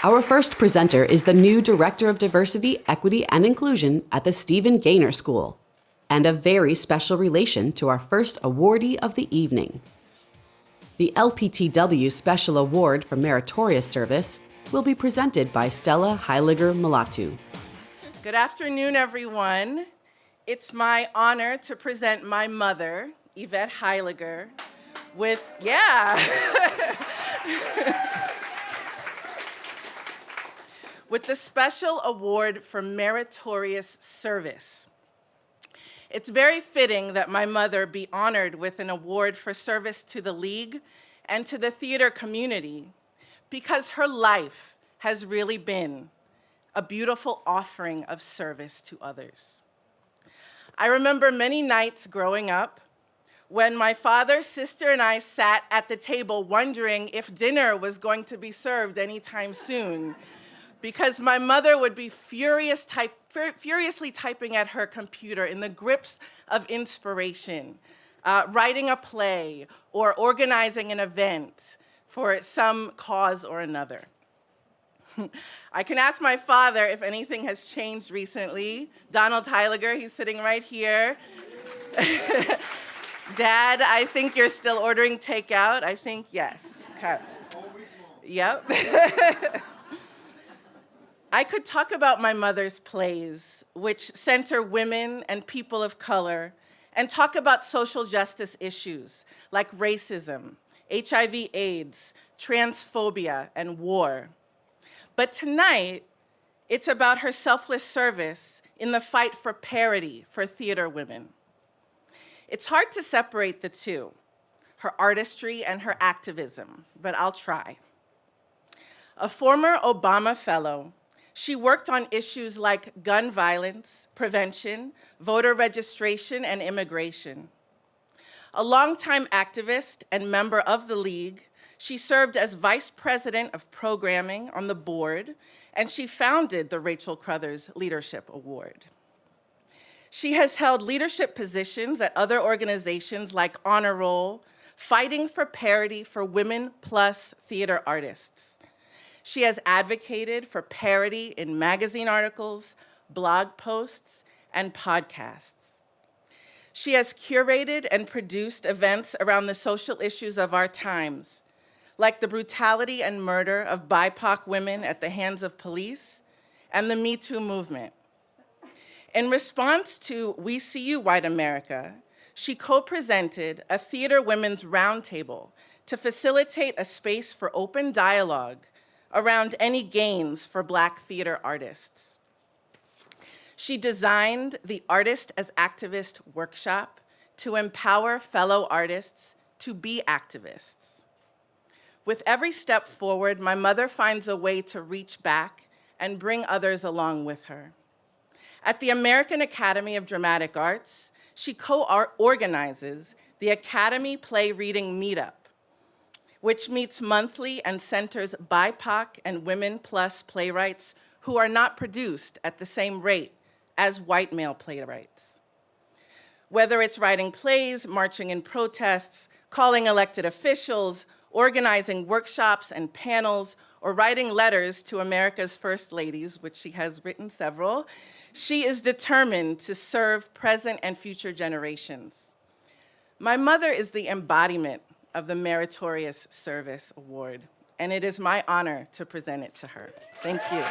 Our first presenter is the new Director of Diversity, Equity, and Inclusion at the Stephen Gaynor School, and a very special relation to our first awardee of the evening. The LPTW Special Award for Meritorious Service will be presented by Stella Heyliger Malatu. Good afternoon, everyone. It's my honor to present my mother, Yvette Heyliger, with the Special Award for Meritorious Service. It's very fitting that my mother be honored with an award for service to the League and to the theater community, because her life has really been a beautiful offering of service to others. I remember many nights growing up when my father, sister, and I sat at the table wondering if dinner was going to be served anytime soon, because my mother would be furiously typing at her computer in the grips of inspiration, writing a play or organizing an event for some cause or another. I can ask my father if anything has changed recently. Donald Heyliger, he's sitting right here. Dad, I think you're still ordering takeout. I think yes. Okay. Yep. I could talk about my mother's plays, which center women and people of color, and talk about social justice issues like racism, HIV/AIDS, transphobia, and war. But tonight, it's about her selfless service in the fight for parity for theater women. It's hard to separate the two, her artistry and her activism, but I'll try. A former Obama fellow, she worked on issues like gun violence, prevention, voter registration, and immigration. A longtime activist and member of the League, she served as vice president of programming on the board, and she founded the Rachel Crothers Leadership Award. She has held leadership positions at other organizations like Honor Roll, fighting for parity for women plus theater artists. She has advocated for parity in magazine articles, blog posts, and podcasts. She has curated and produced events around the social issues of our times, like the brutality and murder of BIPOC women at the hands of police and the Me Too movement. In response to We See You, White America, she co-presented a Theater Women's Roundtable to facilitate a space for open dialogue around any gains for Black theater artists. She designed the Artist as Activist workshop to empower fellow artists to be activists. With every step forward, my mother finds a way to reach back and bring others along with her. At the American Academy of Dramatic Arts, she co-organizes the Academy Play Reading Meetup, which meets monthly and centers BIPOC and women plus playwrights who are not produced at the same rate as white male playwrights. Whether it's writing plays, marching in protests, calling elected officials, organizing workshops and panels, or writing letters to America's First Ladies, which she has written several, she is determined to serve present and future generations. My mother is the embodiment of the Meritorious Service Award, and it is my honor to present it to her. Thank you.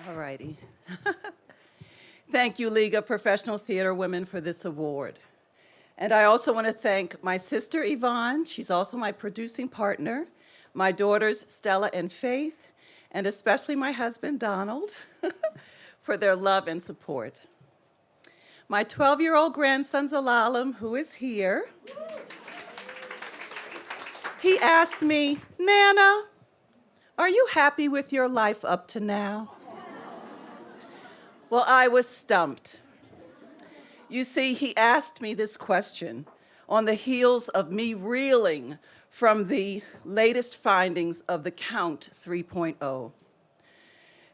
All righty. Thank you, League of Professional Theater Women, for this award. And I also want to thank my sister, Yvonne. She's also my producing partner, my daughters, Stella and Faith, and especially my husband, Donald, for their love and support. My 12-year-old grandson, Zalalam, who is here, he asked me, Nana, are you happy with your life up to now? Well, I was stumped. You see, he asked me this question on the heels of me reeling from the latest findings of the Count 3.0.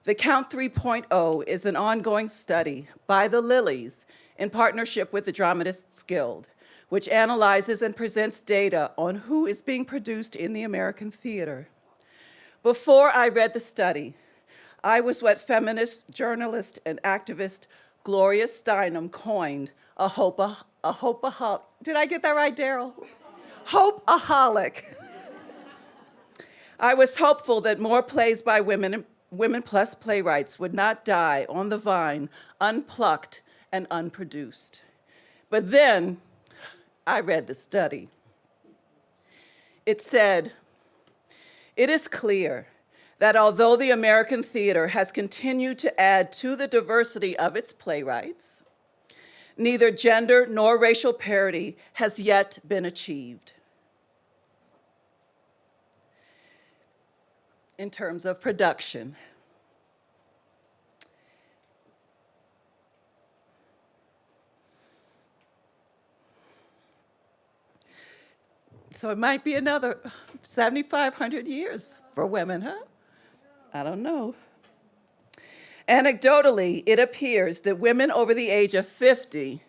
The Count 3.0 is an ongoing study by the Lilies in partnership with the Dramatists Guild, which analyzes and presents data on who is being produced in the American theater. Before I read the study, I was what feminist journalist and activist Gloria Steinem coined a hopeaholic. Did I get that right, Daryl? Hopeaholic. I was hopeful that more plays by women plus playwrights would not die on the vine, unplucked and unproduced. But then I read the study. It said, "It is clear that although the American theater has continued to add to the diversity of its playwrights, neither gender nor racial parity has yet been achieved in terms of production." So it might be another 7,500 years for women, huh? I don't know. Anecdotally, it appears that women over the age of 50,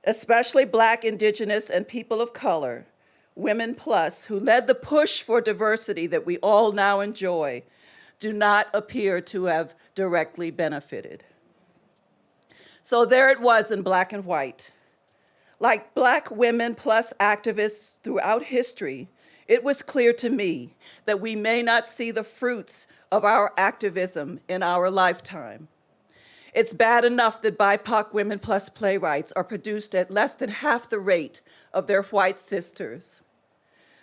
especially Black, Indigenous, and people of color, women plus, who led the push for diversity that we all now enjoy, do not appear to have directly benefited. So there it was in black and white. Like Black women plus activists throughout history, it was clear to me that we may not see the fruits of our activism in our lifetime. It's bad enough that BIPOC women plus playwrights are produced at less than half the rate of their white sisters.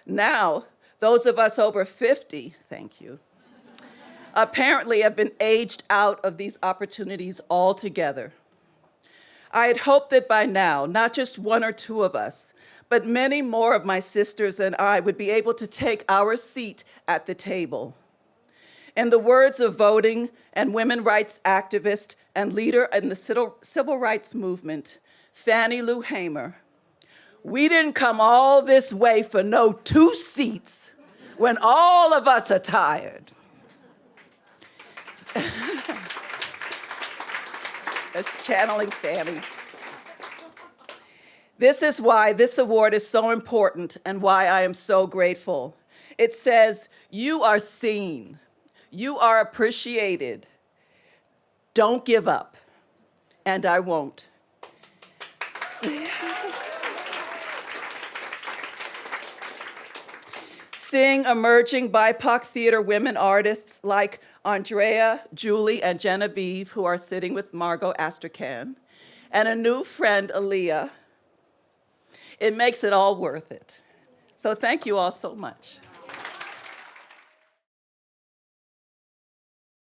Now, those of us over 50, thank you, apparently have been aged out of these opportunities altogether. I had hoped that by now, not just one or two of us, but many more of my sisters and I would be able to take our seat at the table. In the words of voting and women's rights activist and leader in the civil rights movement, Fannie Lou Hamer, "We didn't come all this way for no 2 seats when all of us are tired." That's channeling Fannie. This is why this award is so important and why I am so grateful. It says, you are seen, you are appreciated. Don't give up, and I won't. Seeing emerging BIPOC theater women artists like Andrea, Julie, and Genevieve, who are sitting with Margot Astrachan, and a new friend, Aaliyah, it makes it all worth it. So thank you all so much.